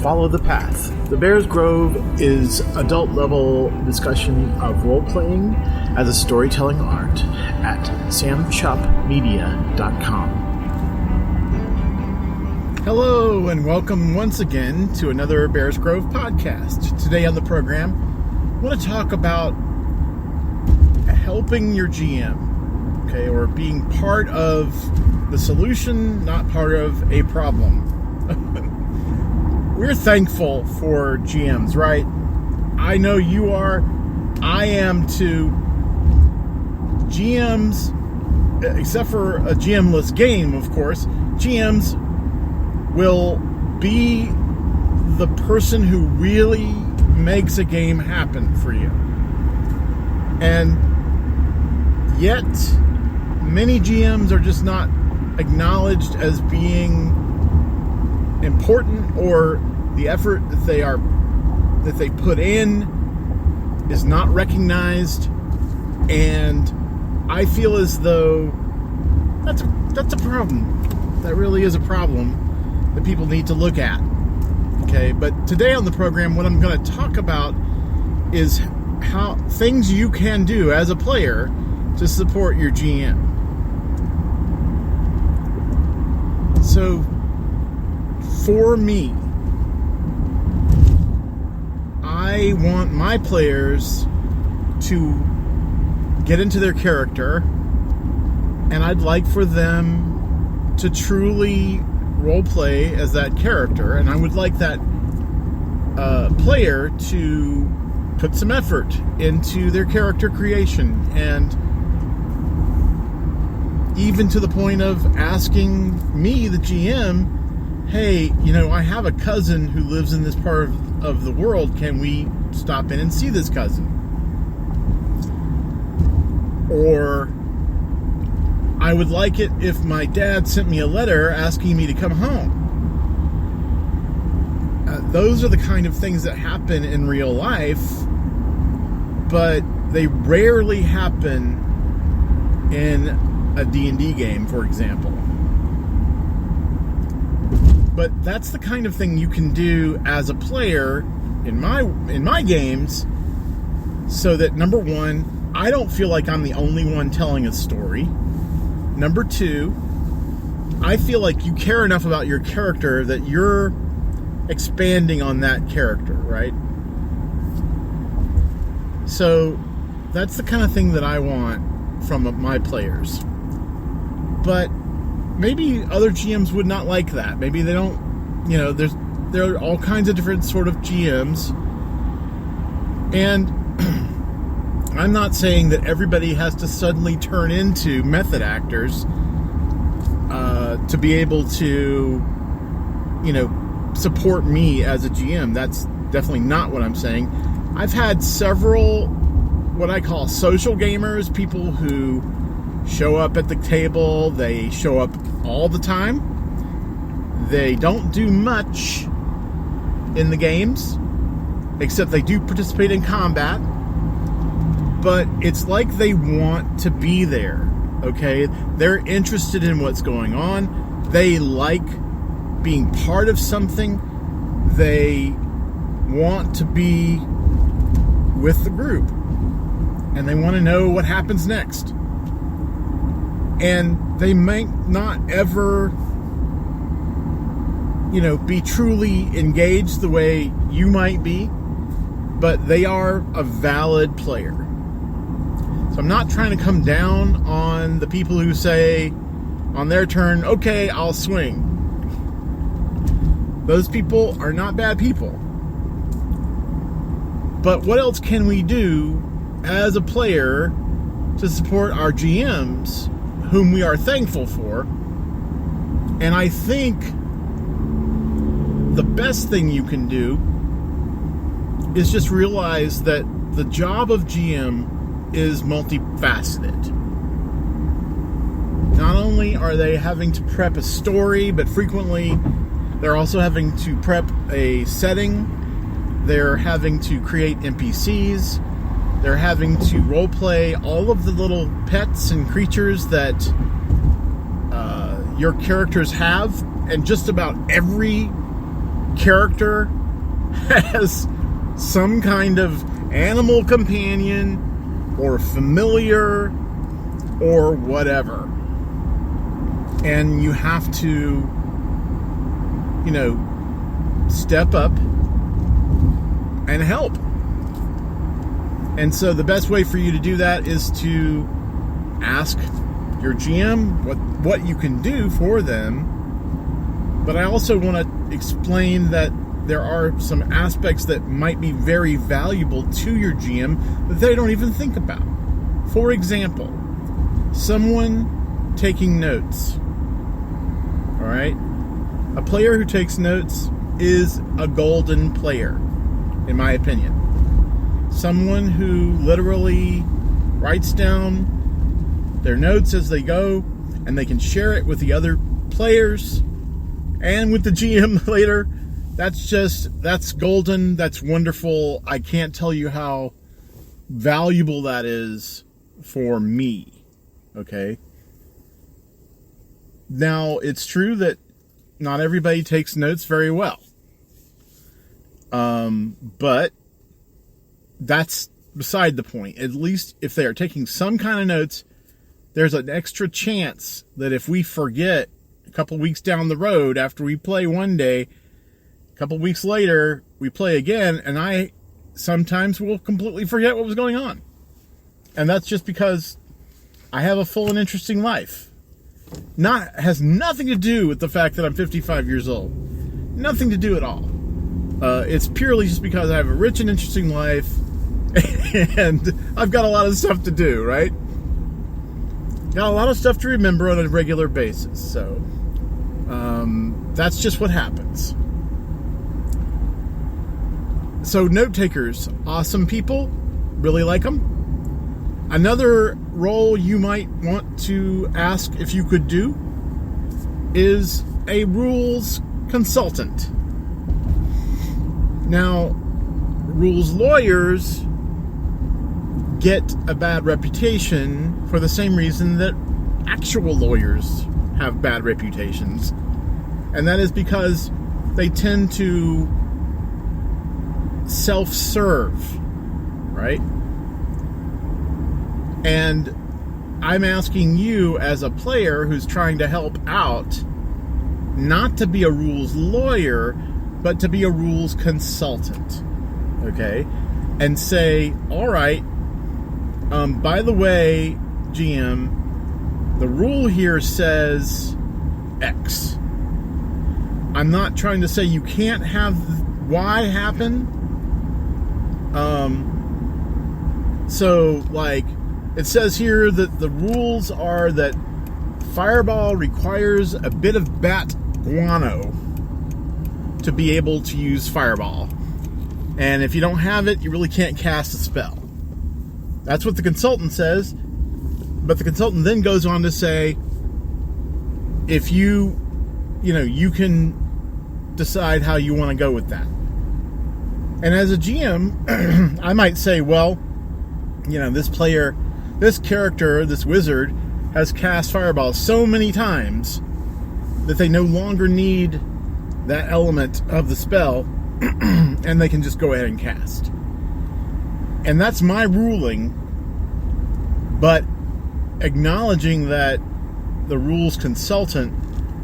Follow the Path. The Bears Grove is adult-level discussion of role-playing as a storytelling art at samchupmedia.com. Hello, and welcome once again to another Bears Grove podcast. Today on the program, I want to talk about helping your GM, okay, or being part of the solution, not part of a problem. We're thankful for GMs, right? I know you are. I am too. GMs, except for a GM-less game, of course, GMs will be the person who really makes a game happen for you. And yet, many GMs are just not acknowledged as being important, or the effort that they put in is not recognized, and I feel as though that's a problem. That really is a problem that people need to look at. Okay, but today on the program, what I'm going to talk about is how things you can do as a player to support your GM. So, for me, I want my players to get into their character, and I'd like for them to truly roleplay as that character, and I would like that player to put some effort into their character creation, and even to the point of asking me, the GM, hey, I have a cousin who lives in this part of the world. Can we stop in and see this cousin? Or, I would like it if my dad sent me a letter asking me to come home. Those are the kind of things that happen in real life, but they rarely happen in a D&D game, for example. But that's the kind of thing you can do as a player in my games, so that, number one, I don't feel like I'm the only one telling a story. Number two, I feel like you care enough about your character that you're expanding on that character, right? So that's the kind of thing that I want from my players. But maybe other GMs would not like that. Maybe they don't, there are all kinds of different sort of GMs. And I'm not saying that everybody has to suddenly turn into method actors to be able to, support me as a GM. That's definitely not what I'm saying. I've had several what I call social gamers, people who show up at the table. They show up all the time. They don't do much in the games, except they do participate in combat. But it's like they want to be there, okay? They're interested in what's going on. They like being part of something. They want to be with the group. And they want to know what happens next. And they might not ever, be truly engaged the way you might be, but they are a valid player. So I'm not trying to come down on the people who say on their turn, okay, I'll swing. Those people are not bad people. But what else can we do as a player to support our GMs, whom we are thankful for? And I think the best thing you can do is just realize that the job of GM is multifaceted. Not only are they having to prep a story, but frequently they're also having to prep a setting. They're having to create NPCs. They're having to roleplay all of the little pets and creatures that your characters have, and just about every character has some kind of animal companion or familiar or whatever. And you have to, step up and help. And so the best way for you to do that is to ask your GM what you can do for them. But I also want to explain that there are some aspects that might be very valuable to your GM that they don't even think about. For example, someone taking notes. All right? A player who takes notes is a golden player, in my opinion. Someone who literally writes down their notes as they go, and they can share it with the other players and with the GM later. That's golden. That's wonderful. I can't tell you how valuable that is for me. Okay? Now, it's true that not everybody takes notes very well. But that's beside the point. At least if they are taking some kind of notes, there's an extra chance that if we forget a couple weeks down the road after we play one day, a couple weeks later we play again, and I sometimes will completely forget what was going on. And that's just because I have a full and interesting life. Has nothing to do with the fact that I'm 55 years old. Nothing to do at all. It's purely just because I have a rich and interesting life, and I've got a lot of stuff to do, right? Got a lot of stuff to remember on a regular basis, so that's just what happens. So note takers, awesome people, really like them. Another role you might want to ask if you could do is a rules consultant. Now, rules lawyers get a bad reputation for the same reason that actual lawyers have bad reputations. And that is because they tend to self-serve, right? And I'm asking you as a player who's trying to help out not to be a rules lawyer, but to be a rules consultant, okay? And say, all right, by the way, GM, the rule here says X. I'm not trying to say you can't have Y happen. So, like, it says here that the rules are that Fireball requires a bit of bat guano to be able to use Fireball. And if you don't have it, you really can't cast a spell. That's what the consultant says. But the consultant then goes on to say, if you can decide how you want to go with that. And as a GM, I might say, well, this character, this wizard, has cast Fireball so many times that they no longer need that element of the spell, and they can just go ahead and cast. And that's my ruling, but acknowledging that the rules consultant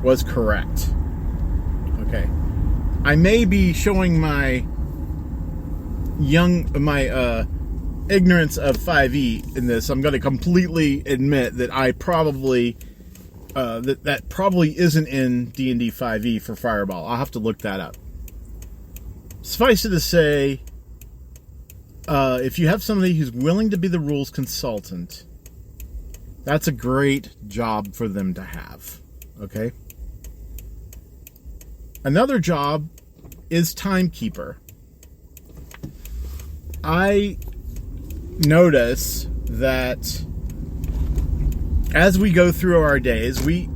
was correct. Okay. I may be showing my ignorance of 5e in this. I'm going to completely admit that I probably that probably isn't in D&D 5e for Fireball. I'll have to look that up. Suffice it to say, if you have somebody who's willing to be the rules consultant, that's a great job for them to have. Okay? Another job is timekeeper. I notice that as we go through our days, we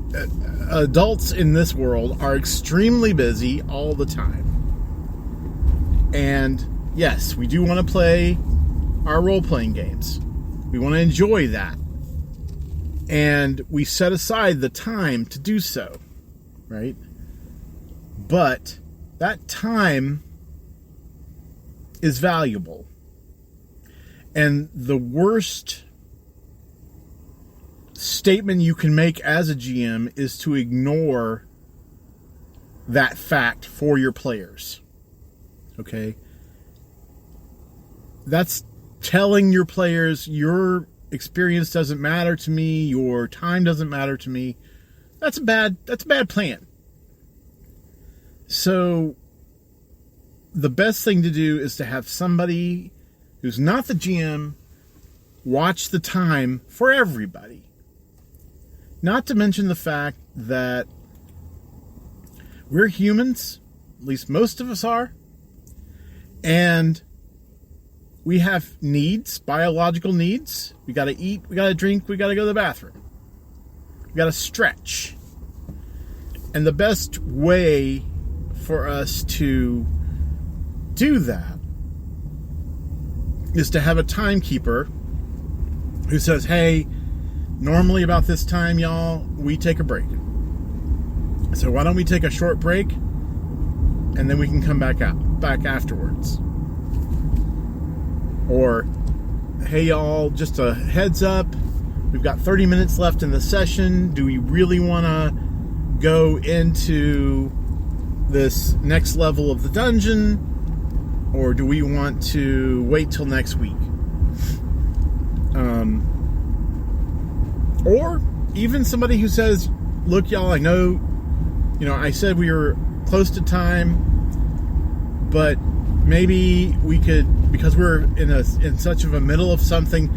adults in this world are extremely busy all the time. And yes, we do want to play our role-playing games. We want to enjoy that. And we set aside the time to do so, right? But that time is valuable. And the worst statement you can make as a GM is to ignore that fact for your players. Okay? That's telling your players your experience doesn't matter to me, your time doesn't matter to me. That's a bad plan. So the best thing to do is to have somebody who's not the GM watch the time for everybody. Not to mention the fact that we're humans, at least most of us are, and we have needs, biological needs. We got to eat, we got to drink, we got to go to the bathroom. We got to stretch. And the best way for us to do that is to have a timekeeper who says, hey, normally about this time, y'all, we take a break. So why don't we take a short break and then we can come back afterwards. Or, hey y'all, just a heads up, we've got 30 minutes left in the session. Do we really want to go into this next level of the dungeon? Or do we want to wait till next week? Or even somebody who says, look y'all, I know, I said we were close to time, but maybe we could, because we're in such of a middle of something,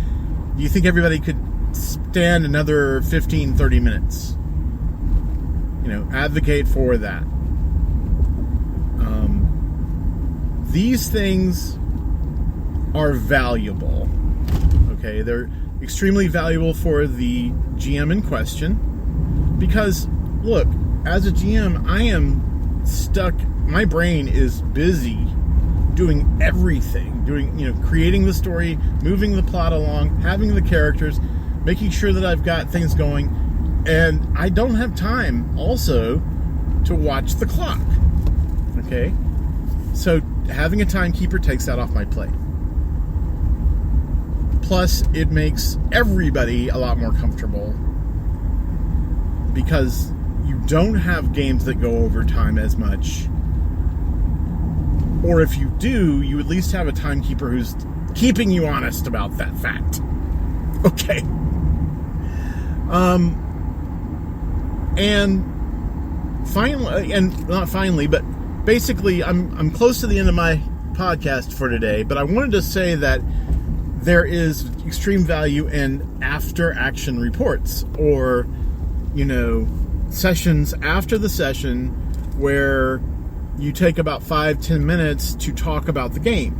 do you think everybody could stand another 15, 30 minutes? Advocate for that. These things are valuable. Okay, they're extremely valuable for the GM in question. Because, look, as a GM, I am stuck. My brain is busy doing everything. Creating the story, moving the plot along, having the characters, making sure that I've got things going. And I don't have time also to watch the clock. Okay? So having a timekeeper takes that off my plate. Plus, it makes everybody a lot more comfortable because you don't have games that go over time as much. Or if you do, you at least have a timekeeper who's keeping you honest about that fact. Okay. And finally, and not finally, but basically, I'm close to the end of my podcast for today, but I wanted to say that there is extreme value in after-action reports, or, sessions after the session where you take about 5-10 minutes to talk about the game.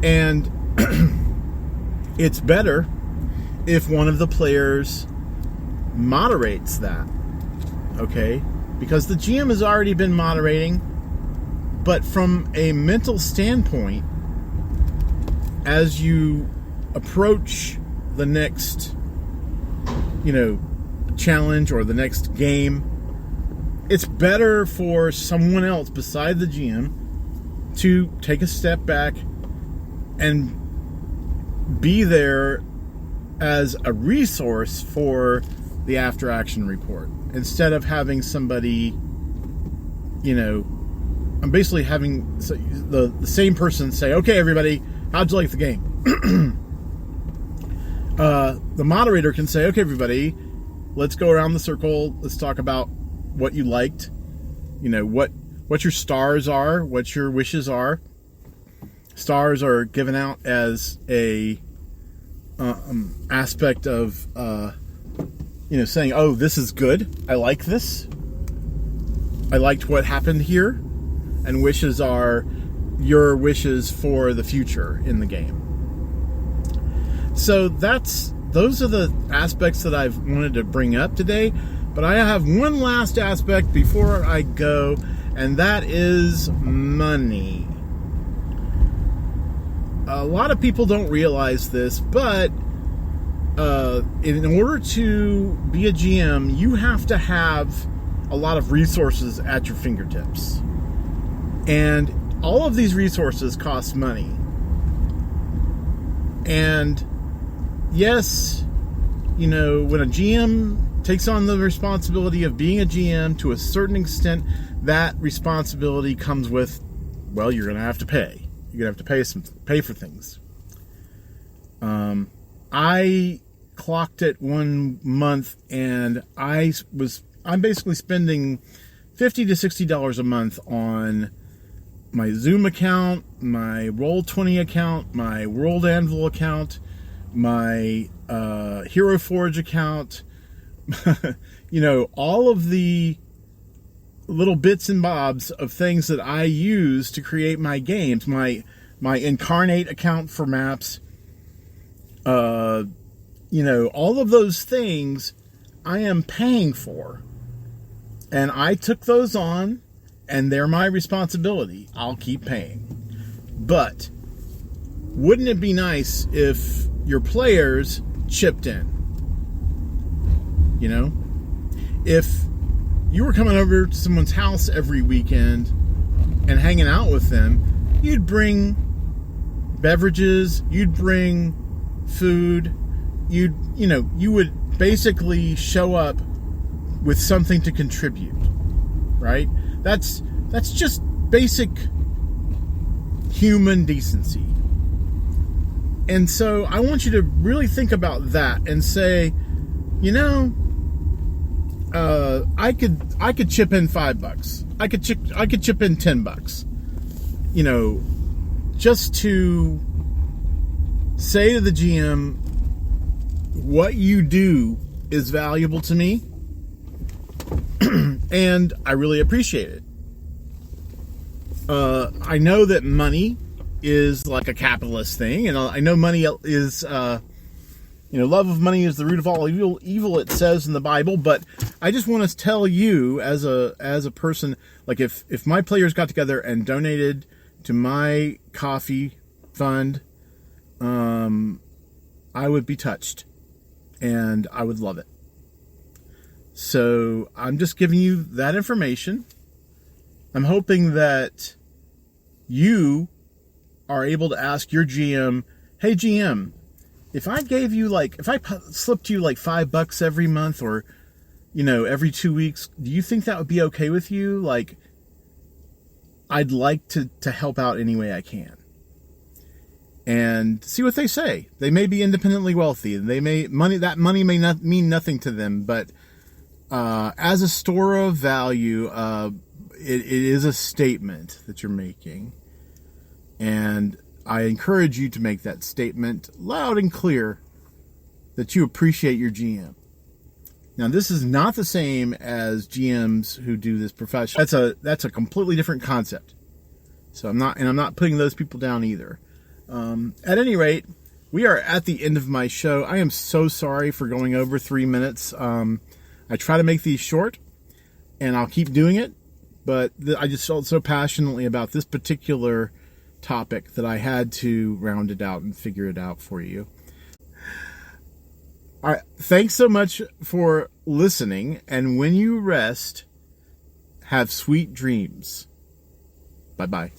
And it's better if one of the players moderates that, okay? Because the GM has already been moderating, but from a mental standpoint, as you approach the next, challenge or the next game, it's better for someone else beside the GM to take a step back and be there as a resource for the after-action report. Instead of having somebody, I'm basically having the same person say, okay, everybody, how'd you like the game? The moderator can say, okay, everybody, let's go around the circle. Let's talk about what you liked. What your stars are, what your wishes are. Stars are given out as a aspect of, saying, oh, this is good. I like this. I liked what happened here. And wishes are your wishes for the future in the game. So those are the aspects that I've wanted to bring up today. But I have one last aspect before I go, and that is money. A lot of people don't realize this, but in order to be a GM, you have to have a lot of resources at your fingertips. And all of these resources cost money. And yes, you know, when a GM takes on the responsibility of being a GM, to a certain extent, that responsibility comes with, well, you're going to have to pay. You're going to have to pay for things. I clocked it one month, and I'm basically spending $50 to $60 a month on my Zoom account, my Roll20 account, my World Anvil account, my Hero Forge account, you know, all of the little bits and bobs of things that I use to create my games, my Incarnate account for maps, you know, all of those things I am paying for. And I took those on, and they're my responsibility. I'll keep paying. But wouldn't it be nice if your players chipped in? You know? If you were coming over to someone's house every weekend and hanging out with them, you'd bring beverages, you'd bring food, you would basically show up with something to contribute, right? That's just basic human decency. And so I want you to really think about that and say, you know, I could chip in $5. I could chip in $10. You know, just to say to the GM, what you do is valuable to me, and I really appreciate it. I know that money is like a capitalist thing, and I know money is, love of money is the root of all evil, it says in the Bible. But I just want to tell you, as a person, like if my players got together and donated to my coffee fund, I would be touched, and I would love it. So I'm just giving you that information. I'm hoping that you are able to ask your GM, hey GM, if I slipped you like $5 every month, or, you know, every 2 weeks, do you think that would be okay with you? Like, I'd like to help out any way I can. And see what they say. They may be independently wealthy, and that money may not mean nothing to them, but as a store of value, it is a statement that you're making. And I encourage you to make that statement loud and clear that you appreciate your GM. Now, this is not the same as GMs who do this professionally. That's a completely different concept. So I'm not putting those people down either. At any rate, we are at the end of my show. I am so sorry for going over 3 minutes. I try to make these short, and I'll keep doing it. But I just felt so passionately about this particular topic that I had to round it out and figure it out for you. All right, thanks so much for listening, and when you rest, have sweet dreams. Bye-bye.